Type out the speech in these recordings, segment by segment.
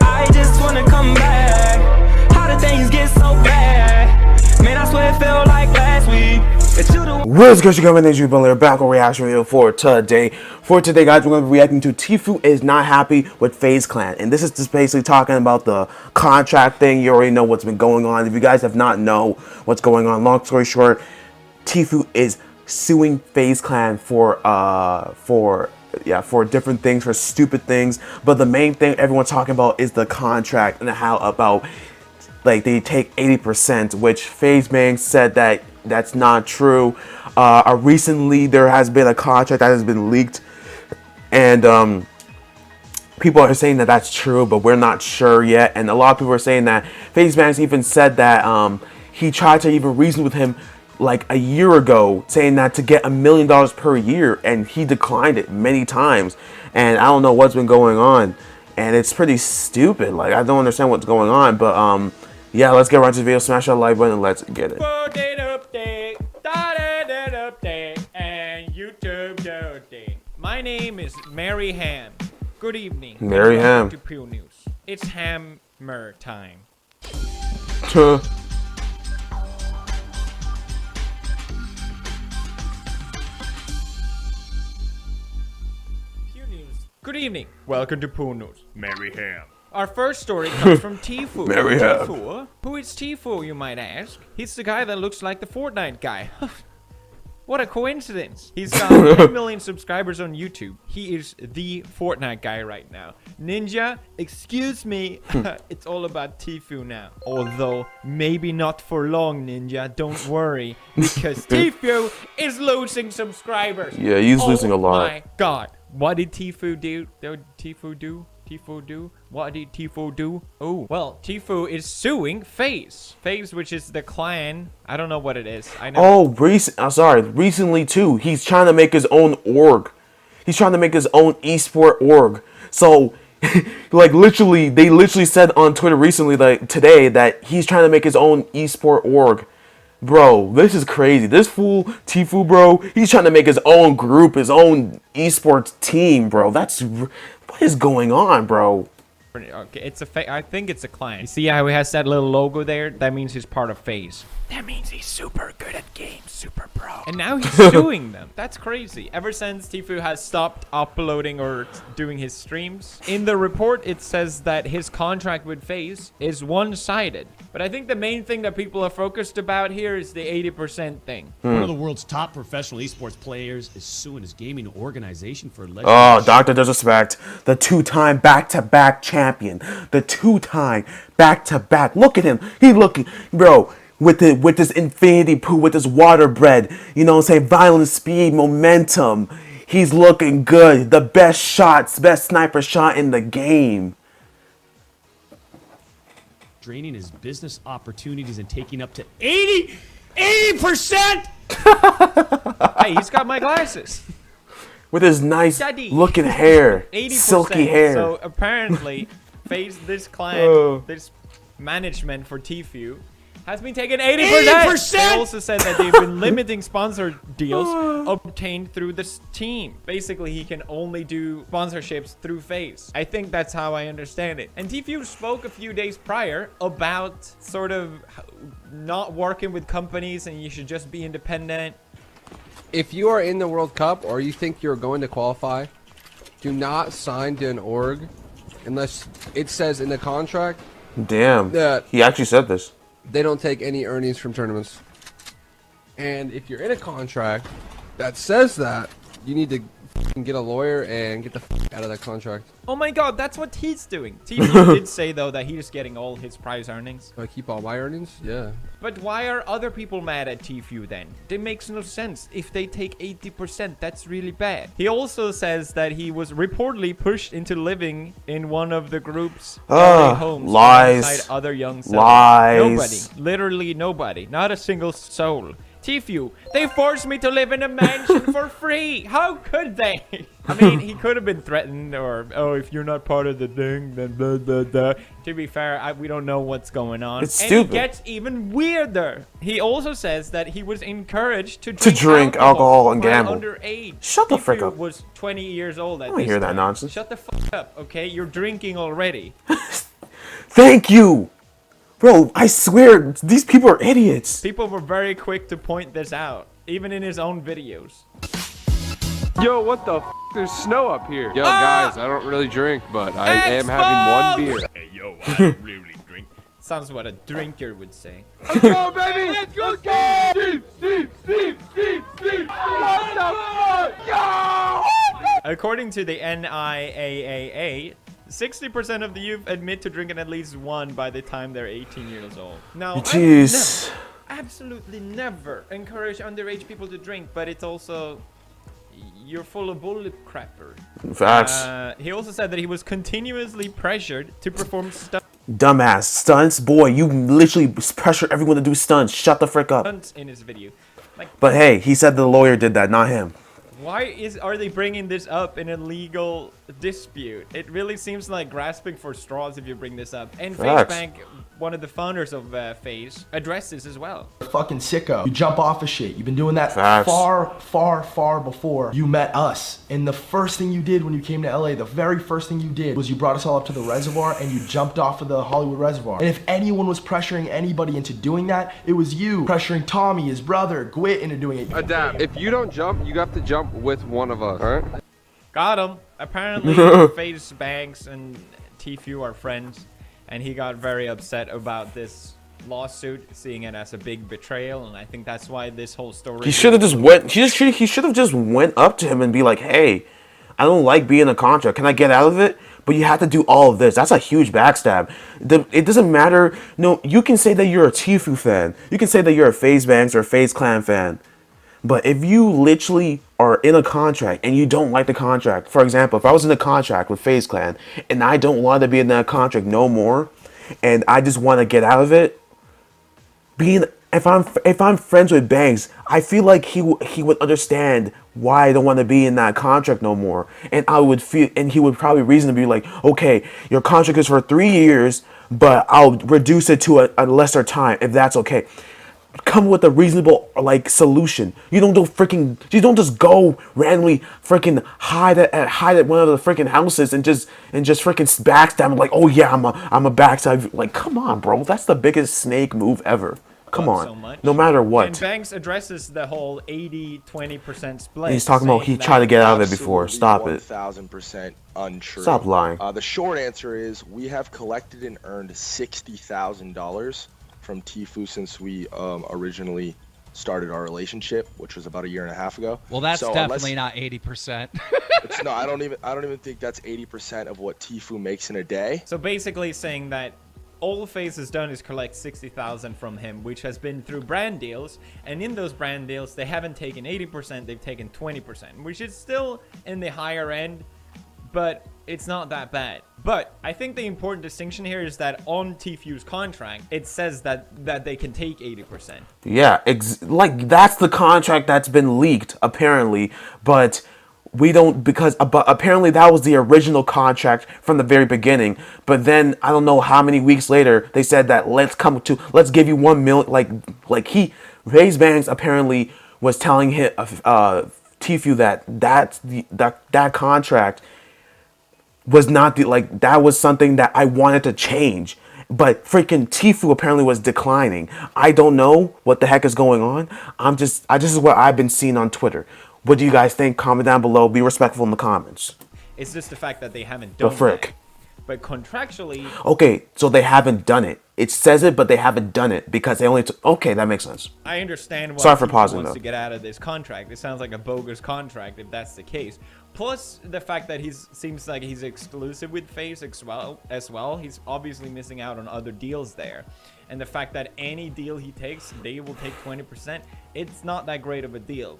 I just wanna come back. How did things get so bad? Man, I swear it felt like last week. What's good, you guys? My name is Jubilee. Back on reaction video for today. For today, guys, we're going to be reacting to Tfue is not happy with Faze CLan, and this is just basically talking about the contract thing. You already know what's been going on. If you guys have not know what's going on, long story short, Tfue is suing Faze CLan for different things, for stupid things. But the main thing everyone's talking about is the contract and how about like they take 80%, which Faze Man said that that's not true. Recently there has been a contract that has been leaked, and people are saying that that's true, but we're not sure yet. And a lot of people are saying that Faze Man even said that he tried to even reason with him like a year ago, saying that to get $1 million per year, and he declined it many times. And I don't know what's been going on, and it's pretty stupid. Like, I don't understand what's going on, but yeah, let's get right to the video. Smash that like button and let's get it. And YouTube update. My name is Mary Ham. Good evening. Mary Ham. To Pew News. It's hammer time. Tuh. Pew News. Good evening. Welcome to Pew News. Mary Ham. Our first story comes from Tfue. Mary Ham. Tfue? Who is Tfue, you might ask? He's the guy that looks like the Fortnite guy. What a coincidence. He's got 10 million subscribers on YouTube. He is the Fortnite guy right now. Ninja, excuse me. It's all about Tfue now. Although, maybe not for long, Ninja. Don't worry. Because Tfue is losing subscribers. Yeah, he's losing a lot. Oh my god. What did Tfue do? Tfue do? Tfue do? What did Tfue do? Oh, well, Tfue is suing Faze. Faze, which is the clan. I don't know what it is. I know. Oh, recently too. He's trying to make his own org. He's trying to make his own esport org. So, like, they literally said on Twitter recently, like today, that he's trying to make his own esport org. Bro, this is crazy. This fool, Tfue, bro, he's trying to make his own group, his own esports team, bro. What is going on, bro? Okay, it's I think it's a clan. You see how he has that little logo there? That means he's part of Faze. That means he's super good at games, super pro. And now he's suing them. That's crazy. Ever since Tfue has stopped uploading or doing his streams, in the report it says that his contract with Faze is one-sided. But I think the main thing that people are focused about here is the 80% thing. One of the world's top professional esports players is suing his gaming organization for alleged. Oh, Dr. Disrespect, the two-time back-to-back champion, the two-time back-to-back. Look at him. He looking, bro, with this infinity poo, with this water bread. You know what I'm saying? Violent speed, momentum. He's looking good. The best shots, best sniper shot in the game. Draining his business opportunities and taking up to 80%. Hey, he's got my glasses. With his nice looking hair, 80%. silky hair. So apparently, this clan, this management for Tfue has been taking 80%. They also said that they've been limiting sponsor deals obtained through this team. Basically, he can only do sponsorships through Faze. I think that's how I understand it. And Tfue spoke a few days prior about sort of not working with companies and you should just be independent. If you are in the World Cup or you think you're going to qualify, do not sign to an org unless it says in the contract. Damn, that he actually said this. They don't take any earnings from tournaments. And if you're in a contract that says that, you need to get a lawyer and get the out of that contract. Oh my god, that's what he's doing. Tfue did say, though, that he's getting all his prize earnings. Do I keep all my earnings? Yeah. But why are other people mad at Tfue then? It makes no sense. If they take 80%, that's really bad. He also says that he was reportedly pushed into living in one of the group's LA homes alongside other young sellers. Lies. Nobody. Literally nobody. Not a single soul. Tfue, they forced me to live in a mansion for free. How could they? I mean, he could have been threatened, or oh, if you're not part of the thing, then blah blah blah. To be fair, we don't know what's going on. It's and stupid. It gets even weirder. He also says that he was encouraged to drink alcohol and while gamble. Underage. Shut the frick Tfue up. Was 20 years old at I don't this hear that time. nonsense. Shut the fuck up, okay? You're drinking already. Thank you, bro. I swear, these people are idiots. People were very quick to point this out, even in his own videos. Yo, what the f? There's snow up here. Yo, guys, I don't really drink, but I am having one beer. Hey, yo, I don't really drink. Sounds what a drinker would say. Let's go, baby! Let's go, Steve! What the fuck? Yo! According to the NIAAA, 60% of the youth admit to drinking at least one by the time they're 18 years old. Now, Jeez. absolutely never encourage underage people to drink, but it's also... You're full of bullet crapper. Facts. He also said that he was continuously pressured to perform Dumbass stunts, boy. You literally pressure everyone to do stunts. Shut the frick up. stunts in his video. Like, But hey, he said the lawyer did that, not him. why are they bringing this up in a legal dispute? It really seems like grasping for straws if you bring this up. And Facts. FazeBank, one of the founders of Faze, addressed this as well. Fucking sicko. You jump off of shit. You've been doing that Facts. far before you met us. And the first thing you did when you came to LA, the very first thing you did was you brought us all up to the reservoir and you jumped off of the Hollywood Reservoir. And if anyone was pressuring anybody into doing that, it was you. Pressuring Tommy, his brother, Gwit into doing it. Adapt. If you don't jump, you have to jump with one of us, alright? Got him. Apparently, FazeBanks and Tfue are friends, and he got very upset about this lawsuit, seeing it as a big betrayal, and I think that's why this whole story... He should have just went. He should have just went up to him and be like, "Hey, I don't like being in a contract. Can I get out of it?" But you have to do all of this. That's a huge backstab. It doesn't matter. No, you can say that you're a Tfue fan. You can say that you're a FazeBanks or a Faze CLan fan. But if you literally are in a contract and you don't like the contract, for example, if I was in a contract with Faze CLan and I don't want to be in that contract no more, and I just want to get out of it, if I'm friends with Banks, I feel like he would understand why I don't want to be in that contract no more, and he would probably reasonably be like, okay, your contract is for 3 years, but I'll reduce it to a lesser time if that's okay. Come with a reasonable solution. You don't just go randomly freaking hide at one of the freaking houses and just freaking backstab like, oh yeah, I'm a backstab. Like, come on, bro, that's the biggest snake move ever. Come on, so much. No matter what. And Banks addresses the whole 80-20% split. He's talking about he tried to get out of it before. Stop it. 1,000% untrue. Stop lying. The short answer is we have collected and earned $60,000 from Tfue since we originally started our relationship, which was about 1.5 years ago. Well, that's so definitely not 80%. No, I don't even think that's 80% of what Tfue makes in a day. So basically saying that all Faze has done is collect 60,000 from him, which has been through brand deals, and in those brand deals they haven't taken 80%, they've taken 20%, which is still in the higher end, but it's not that bad. But I think the important distinction here is that on Tfue's contract, it says that they can take 80%. Yeah, that's the contract that's been leaked apparently, but we don't, because apparently that was the original contract from the very beginning. But then I don't know how many weeks later they said that let's give you 1 million. Like FazeBanks apparently was telling him Tfue that contract was not that was something that I wanted to change. But freaking Tfue apparently was declining. I don't know what the heck is going on. This is what I've been seeing on Twitter. What do you guys think? Comment down below. Be respectful in the comments. It's just the fact that they haven't done The frick. that. But contractually... Okay, so they haven't done it. It says it, but they haven't done it because they only okay, that makes sense. I understand why Sorry for Tfue pausing, wants though. to get out of this contract. It sounds like a bogus contract if that's the case. Plus the fact that seems like he's exclusive with Faze as well. He's obviously missing out on other deals there. And the fact that any deal he takes, they will take 20%. It's not that great of a deal.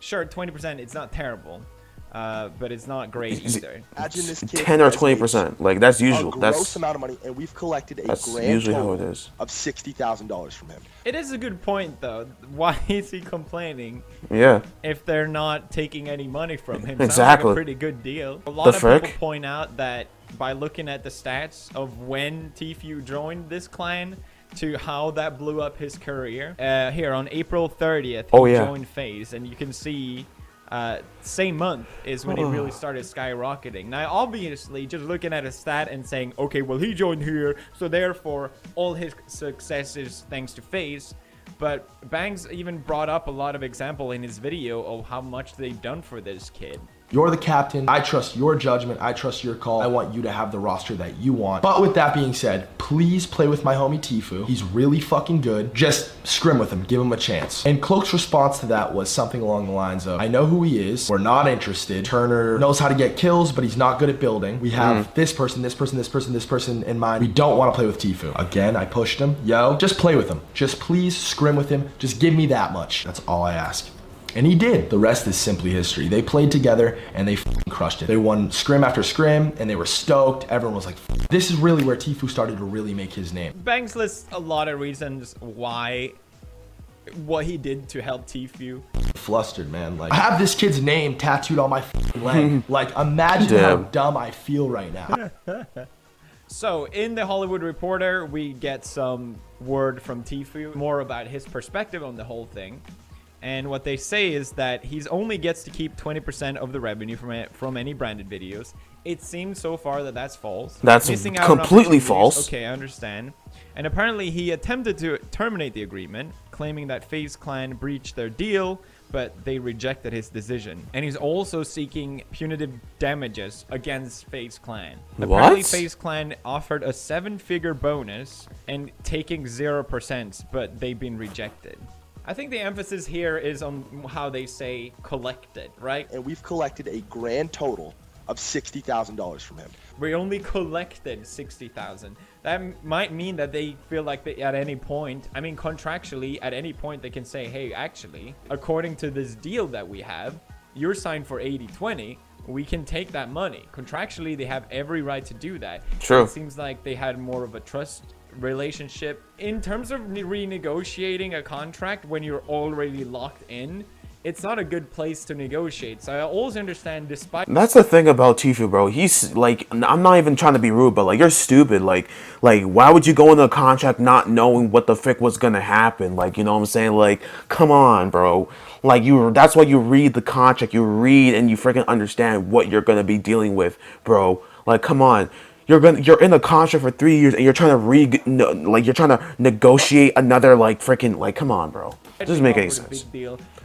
Sure, 20%, it's not terrible. but it's not great either. Imagine this kid 10 or has 20%. Like that's a usual. gross That's amount of money, and we've collected a that's grand usually how total it is. of $60,000 from him. It is a good point, though. Why is he complaining Yeah. if they're not taking any money from him? Sounds Exactly. like a pretty good deal. A lot The of frick? people point out that by looking at the stats of when Tfue joined this clan to how that blew up his career. Here on April 30th, he joined Faze, and you can see same month is when he really started skyrocketing. Now, obviously, just looking at a stat and saying, okay, well, he joined here, so therefore all his success is thanks to Faze. But Bangs even brought up a lot of example in his video of how much they've done for this kid. You're the captain. I trust your judgment. I trust your call. I want you to have the roster that you want. But with that being said, please play with my homie Tfue. He's really fucking good. Just scrim with him. Give him a chance. And Cloak's response to that was something along the lines of, I know who he is. We're not interested. Turner knows how to get kills, but he's not good at building. We have this person, this person, this person, this person in mind. We don't want to play with Tfue. Again, I pushed him. Yo, just play with him. Just please scrim with him. Just give me that much. That's all I ask. And he did. The rest is simply history. They played together and they crushed it. They won scrim after scrim and they were stoked. Everyone was like, this is really where Tfue started to really make his name. Banks lists a lot of reasons why, what he did to help Tfue. Flustered, man. Like, I have this kid's name tattooed on my leg. Like, imagine how dumb I feel right now. So, in the Hollywood Reporter, we get some word from Tfue, more about his perspective on the whole thing. And what they say is that he's only gets to keep 20% of the revenue from any branded videos. It seems so far that that's false. That's completely false. Okay, I understand. And apparently he attempted to terminate the agreement, claiming that Faze CLan breached their deal, but they rejected his decision. And he's also seeking punitive damages against Faze CLan. Apparently Faze CLan offered a 7-figure bonus and taking 0%, but they've been rejected. I think the emphasis here is on how they say collected, right? And we've collected a grand total of $60,000 from him. We only collected 60,000. That might mean that they feel like they, at any point, I mean, contractually, at any point they can say, hey, actually, according to this deal that we have, you're signed for 80-20. We can take that money. Contractually, they have every right to do that. True. It seems like they had more of a trust relationship. In terms of renegotiating a contract when you're already locked in, it's not a good place to negotiate. So I always understand, despite... That's the thing about Tfue, bro. He's like, I'm not even trying to be rude, but like, you're stupid. Like why would you go into a contract not knowing what the frick was gonna happen? Like, you know what I'm saying? Like, come on, bro. Like, that's why you read the contract. You read and you freaking understand what you're gonna be dealing with, bro. Like, come on. You're in a contract for 3 years and you're trying to negotiate another freaking come on, bro. It doesn't make any sense.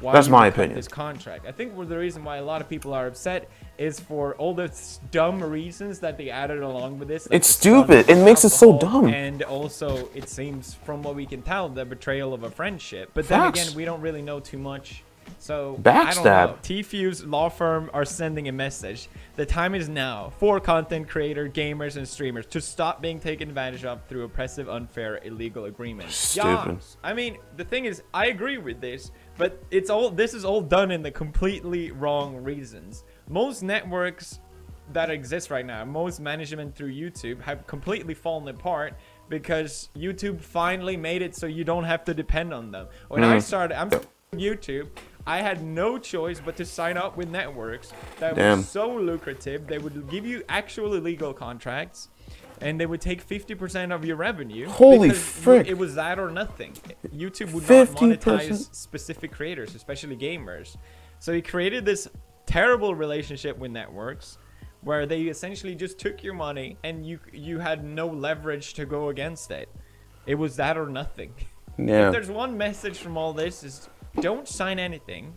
That's my opinion. This contract. I think the reason why a lot of people are upset is for all the dumb reasons that they added along with this. Like it's stupid. It makes it so dumb. And also, it seems from what we can tell, the betrayal of a friendship. But then again, we don't really know too much. So, I don't know. Tfue's law firm are sending a message. The time is now for content creators, gamers, and streamers to stop being taken advantage of through oppressive, unfair, illegal agreements. Stupid. I mean, the thing is, I agree with this, but this is all done in the completely wrong reasons. Most networks that exist right now, most management through YouTube have completely fallen apart because YouTube finally made it so you don't have to depend on them. When I started, I'm YouTube, I had no choice but to sign up with networks that were so lucrative. They would give you actual illegal contracts and they would take 50% of your revenue. Holy frick. It was that or nothing. YouTube would not monetize specific creators, especially gamers. So he created this terrible relationship with networks where they essentially just took your money and you had no leverage to go against it. It was that or nothing. Yeah. If there's one message from all this is don't sign anything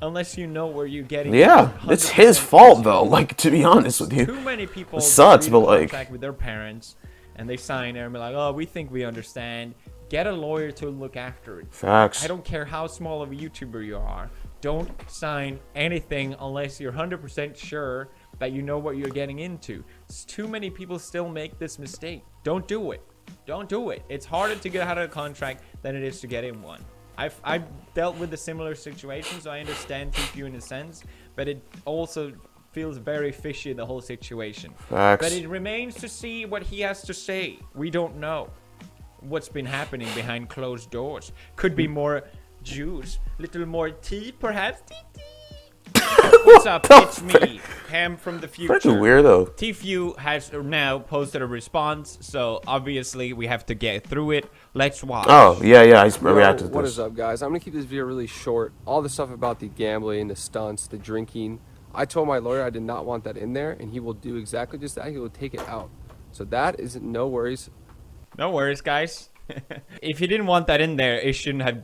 unless you know where you're getting. Yeah, it's his fault though. Like, to be honest with you, too many people it sucks, but with their parents and they sign there and be like, oh, we think we understand. Get a lawyer to look after it. Facts. I don't care how small of a YouTuber you are. Don't sign anything unless you're 100% sure that you know what you're getting into. Too many people still make this mistake. Don't do it. Don't do it. It's harder to get out of a contract than it is to get in one. I've dealt with a similar situation, so I understand Tfue in a sense, but it also feels very fishy, the whole situation. Facts. But it remains to see what he has to say. We don't know what's been happening behind closed doors. Could be more juice, little more tea, perhaps. What's up? It's me, Ham from the future. Freaking weirdo. Tfue has now posted a response, so obviously we have to get through it. Let's watch. Oh, yeah, I reacted to What this. is up, guys? I'm gonna keep this video really short. All the stuff about the gambling, the stunts, the drinking. I told my lawyer I did not want that in there, and he will do exactly just that. He will take it out. So that is no worries. No worries, guys. If you didn't want that in there, it shouldn't have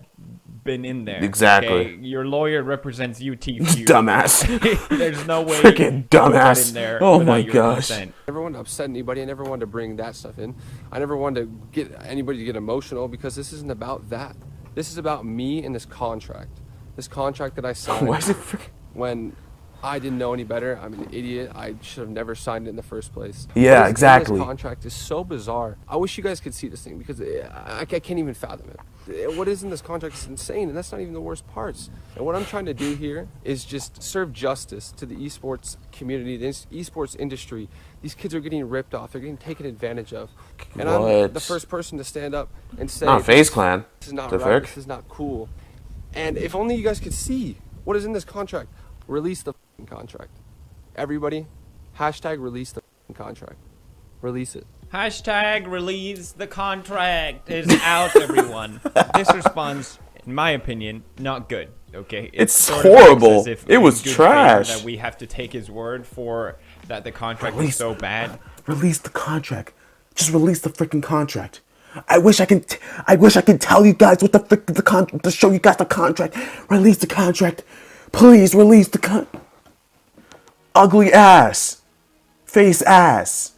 been in there. Exactly. Okay? Your lawyer represents you, Tfue. Dumbass. There's no way. Freaking to put that dumbass. in there Oh without my your gosh. consent. I never wanted to upset anybody. I never wanted to bring that stuff in. I never wanted to get anybody to get emotional because this isn't about that. This is about me and this contract. This contract that I signed Why is it freaking... when I didn't know any better. I'm an idiot. I should have never signed it in the first place. Yeah, What is in exactly. This contract is so bizarre. I wish you guys could see this thing because I can't even fathom it. What is in this contract is insane, and that's not even the worst parts. And what I'm trying to do here is just serve justice to the esports community, the esports industry. These kids are getting ripped off. They're getting taken advantage of. And I'm What? the first person to stand up and say, Not Faze CLan. this is not The right. frick? This is not cool. And if only you guys could see what is in this contract. Release the f***ing contract. Everybody, hashtag release the f***ing contract. Release it. Hashtag release the contract is out, everyone. This response, in my opinion, not good. Okay, It's sort of horrible. acts as if It in was good trash. faith that we have to take his word for that the contract is Release- so bad. Release the contract. Just release the freaking contract. I wish I could tell you guys what to show you guys the contract. Release the contract. Please release the ugly ass. Face ass.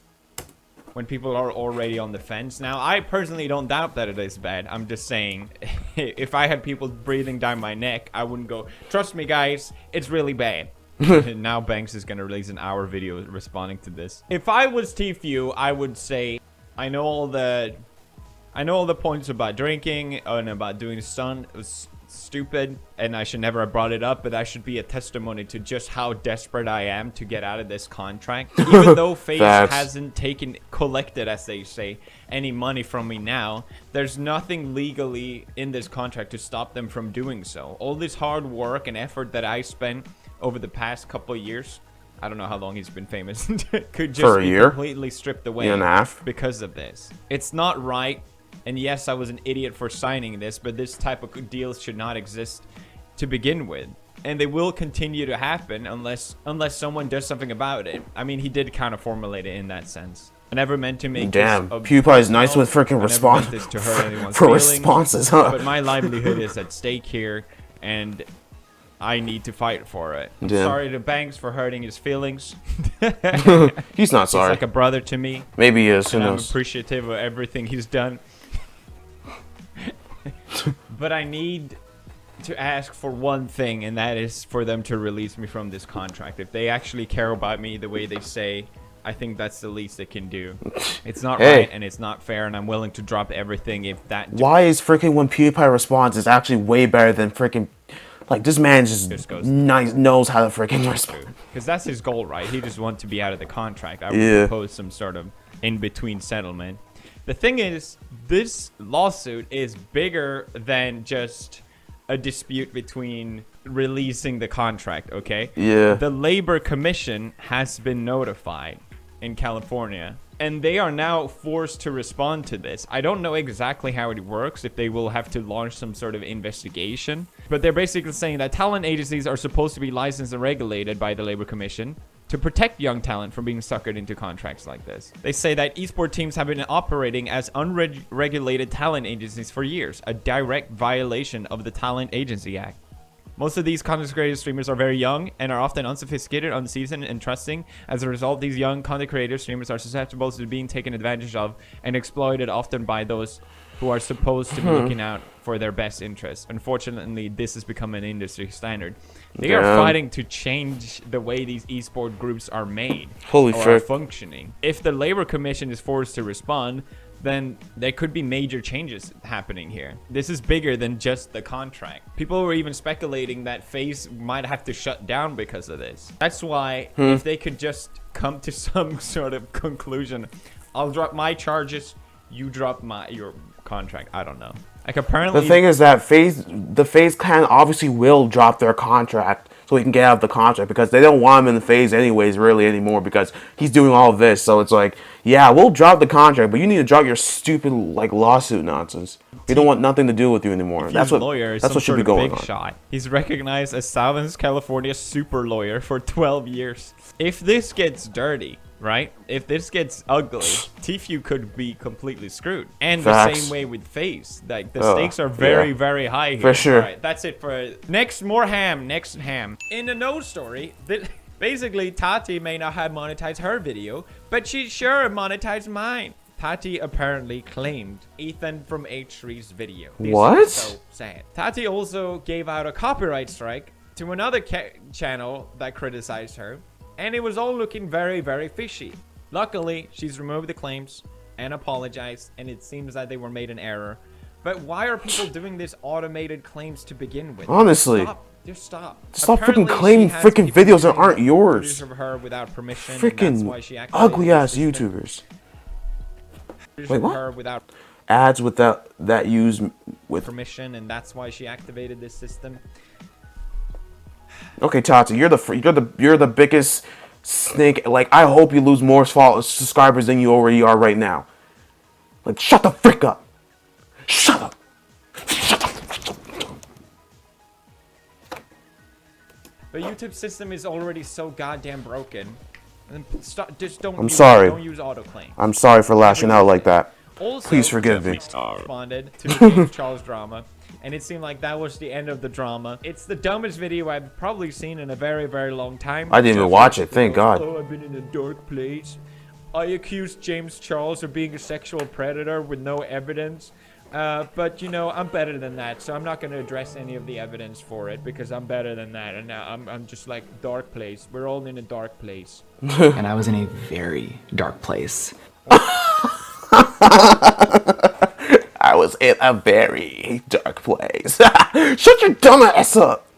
When people are already on the fence. Now, I personally don't doubt that it is bad. I'm just saying, if I had people breathing down my neck, I wouldn't go, trust me, guys, it's really bad. Now Banks is going to release an hour video responding to this. If I was Tfue, I would say, I know all the points about drinking and about doing stunt. It was stupid and I should never have brought it up, but that should be a testimony to just how desperate I am to get out of this contract. Even though Faze Facts. hasn't collected, as they say, any money from me now, there's nothing legally in this contract to stop them from doing so. All this hard work and effort that I spent over the past couple of years, I don't know how long he's been famous, could just For a be year? completely stripped away Year and a half? because of this. It's not right. And yes, I was an idiot for signing this, but this type of deals should not exist to begin with. And they will continue to happen unless someone does something about it. I mean, he did kind of formulate it in that sense. I never meant to make Damn, this PewDiePie is nice with freaking I never response meant this to hurt anyone's for feelings, responses, huh? But my livelihood is at stake here, and I need to fight for it. I'm Damn. sorry to Banks for hurting his feelings. He's not He's sorry. like a brother to me. Maybe he is. Who And I'm knows? appreciative of everything he's done. But I need to ask for one thing, and that is for them to release me from this contract. If they actually care about me the way they say, I think that's the least they can do. It's not Hey. right and it's not fair, and I'm willing to drop everything if that Why is freaking when PewDiePie responds is actually way better than freaking like this man just goes- nice knows how to freaking respond. because that's his goal, right? He just wants to be out of the contract. I would Yeah. propose some sort of in-between settlement. The thing is, this lawsuit is bigger than just a dispute between releasing the contract, okay? Yeah. The Labor Commission has been notified in California, and they are now forced to respond to this. I don't know exactly how it works, if they will have to launch some sort of investigation, but they're basically saying that talent agencies are supposed to be licensed and regulated by the Labor Commission to protect young talent from being suckered into contracts like this. They say that esports teams have been operating as unregulated talent agencies for years, a direct violation of the Talent Agency Act. Most of these content creator streamers are very young and are often unsophisticated, unseasoned, and trusting. As a result, these young content creator streamers are susceptible to being taken advantage of and exploited often by those who are supposed to be looking out for their best interests. Unfortunately, this has become an industry standard. They are Damn. fighting to change the way these esport groups are made Holy or are frick. functioning. If the Labor Commission is forced to respond, then there could be major changes happening here. This is bigger than just the contract. People were even speculating that Faze might have to shut down because of this. That's why if they could just come to some sort of conclusion, I'll drop my charges, you drop your contract. I don't know. Like apparently the thing is that the Faze clan obviously will drop their contract so he can get out of the contract because they don't want him in the Faze anyways really anymore because he's doing all of this. So it's like, yeah, we'll drop the contract, but you need to drop your stupid like lawsuit nonsense. We don't want nothing to do with you anymore. That's what should be going on. Shot. He's recognized as Southern California's super lawyer for 12 years. If this gets dirty, right? If this gets ugly, Tfue could be completely screwed. And the same way with Faze. Like the stakes are very, very high here. For sure. All right, that's it for next ham. In the no story, basically Tati may not have monetized her video, but she sure monetized mine. Tati apparently claimed Ethan from H3's video. This is so sad. Tati also gave out a copyright strike to another channel that criticized her. And it was all looking very, very fishy. Luckily, she's removed the claims and apologized, and it seems that they were made in error. But why are people doing this automated claims to begin with? Honestly. Just stop. Stop freaking claiming freaking videos that aren't yours. Of her without permission, freaking ugly ass YouTubers. Wait, what? Her without ads without that use with permission, and that's why she activated this system. Okay, Tati, you're the biggest snake. Like, I hope you lose more subscribers than you already are right now. Like, shut the frick up. Shut up. Shut up. The YouTube system is already so goddamn broken. And stop, just don't. I'm sorry. Don't use autoclaim. I'm sorry for lashing out like that. Also, please forgive me. Responded to the James Charles drama, and it seemed like that was the end of the drama. It's the dumbest video I've probably seen in a very, very long time. I didn't even watch it. Thank God. Oh, I've been in a dark place. I accused James Charles of being a sexual predator with no evidence. But, you know, I'm better than that, so I'm not going to address any of the evidence for it, because I'm better than that, and now I'm just like, dark place. We're all in a dark place. And I was in a very dark place. I was in a very dark place. Shut your dumb ass up.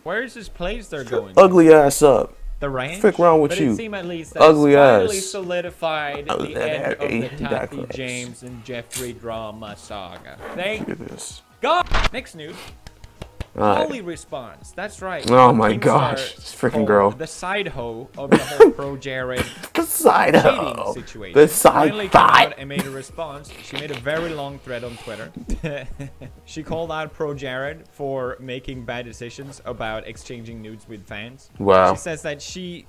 Where is this place they're going? Ugly ass up. The ranch? Frick wrong with but you. It seemed at least that ugly finally ass. solidified the end of the Tati James and Jeffrey drama saga. Thank God. Next news. Holly response. That's right. Oh my gosh, this freaking girl. The side hoe of the whole Pro Jared the side hoe situation. The side finally came out and made a response. She made a very long thread on Twitter. She called out Pro Jared for making bad decisions about exchanging nudes with fans. Wow. She says that she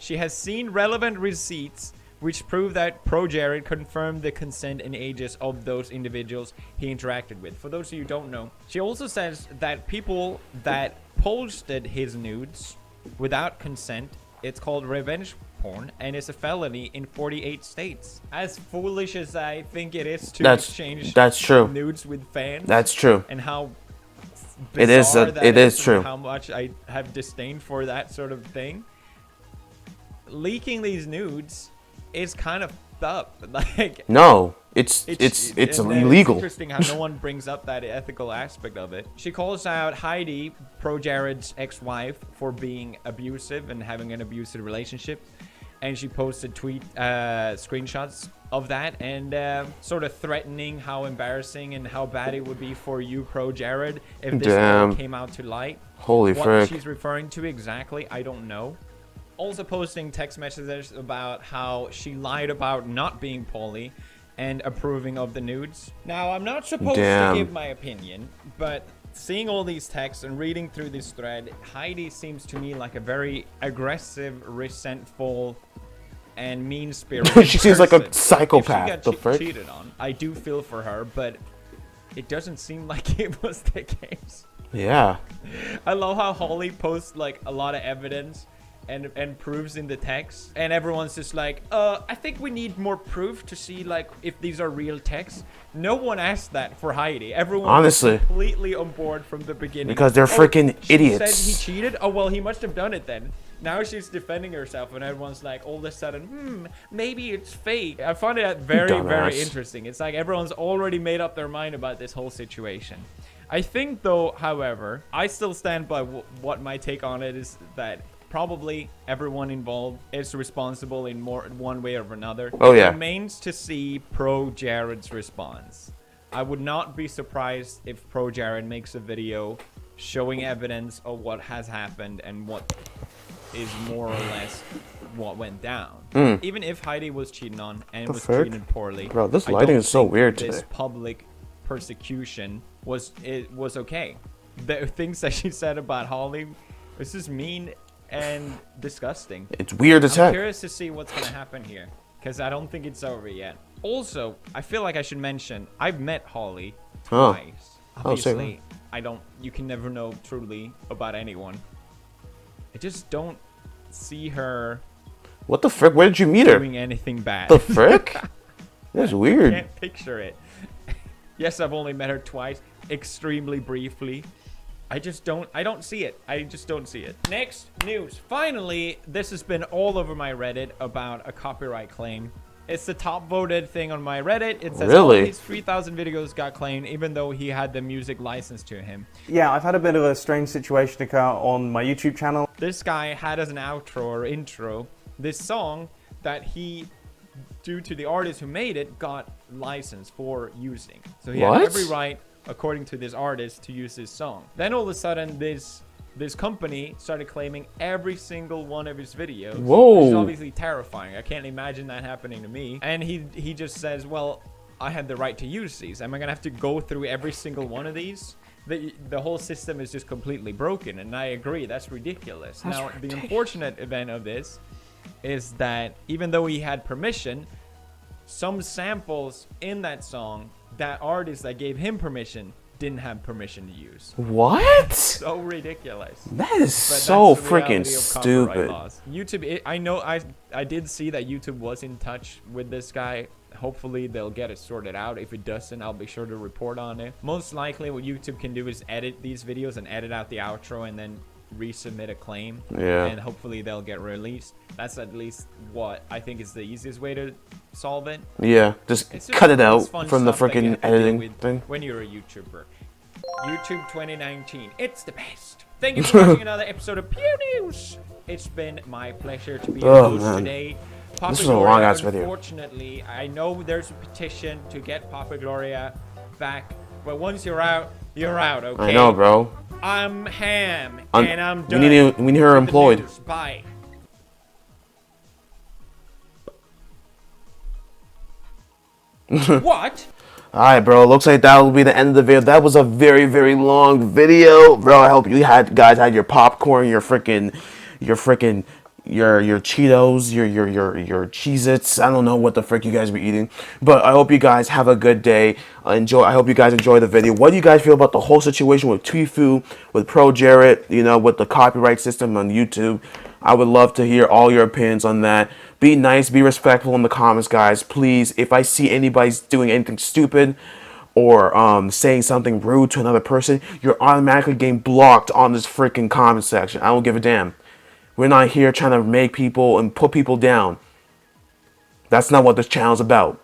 has seen relevant receipts which prove that Pro Jared confirmed the consent and ages of those individuals he interacted with. For those of you who don't know, she also says that people that posted his nudes without consent, it's called revenge porn, and it's a felony in 48 states. As foolish as I think it is to exchange nudes with fans. That's true. And how it is true. How much I have disdain for that sort of thing. Leaking these nudes is kind of up. Like, no, it's illegal. It's interesting how no one brings up that ethical aspect of it. She calls out Heidi, Pro Jared's ex-wife, for being abusive and having an abusive relationship, and she posted screenshots of that and sort of threatening how embarrassing and how bad it would be for you, Pro Jared, if this all came out to light. Holy frick. What she's referring to exactly, I don't know. Also posting text messages about how she lied about not being poly and approving of the nudes. Now, I'm not supposed to give my opinion, but seeing all these texts and reading through this thread, Heidi seems to me like a very aggressive, resentful, and mean-spirited She seems like a psychopath. If she got cheated on, I do feel for her, but it doesn't seem like it was the case. Yeah. I love how Holly posts like a lot of evidence and proofs in the text, and everyone's just like, I think we need more proof to see like if these are real texts. No one asked that for Heidi. Everyone was completely on board from the beginning. Because they're freaking idiots. She said he cheated? Oh, well, he must have done it then. now she's defending herself, and everyone's like, all of a sudden, maybe it's fake. I find it very, very interesting. It's like everyone's already made up their mind about this whole situation. I think, though, however, I still stand by what my take on it is, that probably everyone involved is responsible in one way or another. Oh, yeah. It remains to see Pro Jared's response. I would not be surprised if Pro Jared makes a video showing evidence of what has happened and what is more or less what went down. Even if Heidi was cheating on and was treated poorly, bro, this lighting is so weird today. This public persecution was okay. The things that she said about Holly, this is mean and disgusting. It's weird as heck. I'm curious to see what's gonna happen here, because I don't think it's over yet. Also, I feel like I should mention I've met Holly twice. Obviously, you can never know truly about anyone. I just don't see her. What the frick? Where did you meet her? Doing anything bad. The frick? That's weird. I can't picture it. Yes, I've only met her twice, extremely briefly. I don't see it. I just don't see it. Next news. Finally, this has been all over my Reddit about a copyright claim. It's the top voted thing on my Reddit. It says all these 3,000 videos got claimed, even though he had the music licensed to him. Yeah, I've had a bit of a strange situation occur on my YouTube channel. This guy had as an outro or intro this song that he, due to the artist who made it, got licensed for using. So he had every right, according to this artist, to use this song. Then all of a sudden, this company started claiming every single one of his videos. Whoa. Which is obviously terrifying. I can't imagine that happening to me. And he just says, well, I had the right to use these. Am I gonna have to go through every single one of these? The whole system is just completely broken, and I agree, that's ridiculous. The unfortunate event of this is that even though he had permission, some samples in that song, that artist that gave him permission didn't have permission to use. What? So ridiculous. That is so freaking stupid. YouTube, I know I did see that YouTube was in touch with this guy. Hopefully they'll get it sorted out. If it doesn't, I'll be sure to report on it. Most likely what YouTube can do is edit these videos and edit out the outro and then resubmit a claim. Yeah. And hopefully they'll get released. That's at least what I think is the easiest way to solve it. Yeah, just cut it out from the freaking editing thing. When you're a YouTuber. YouTube 2019. It's the best. Thank you for watching another episode of Pew News. It's been my pleasure to be your host today. Papa This is a long ass video. Unfortunately, I know there's a petition to get Papa Gloria back, but once you're out, okay? I know, bro. I'm Ham, and I'm done. We need her employed. Bye. What? Alright, bro. Looks like that will be the end of the video. That was a very, very long video, bro. I hope you guys had your popcorn, your Cheetos, your Cheez-Its. I don't know what the frick you guys be eating, but I hope you guys have a good day. I hope you guys enjoy the video. What do you guys feel about the whole situation with Tfue, with Pro Jared, with the copyright system on YouTube? I would love to hear all your opinions on that. Be nice, be respectful in the comments, guys. Please, if I see anybody doing anything stupid or saying something rude to another person, you're automatically getting blocked on this freaking comment section. I don't give a damn. We're not here trying to make people and put people down. That's not what this channel's about.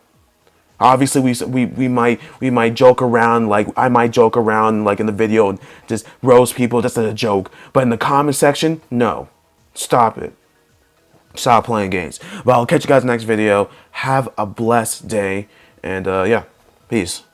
Obviously, we might joke around, like I might joke around like in the video and just roast people just as a joke. But in the comment section, no. Stop it. Stop playing games. Well, I'll catch you guys next video. Have a blessed day. And yeah, peace.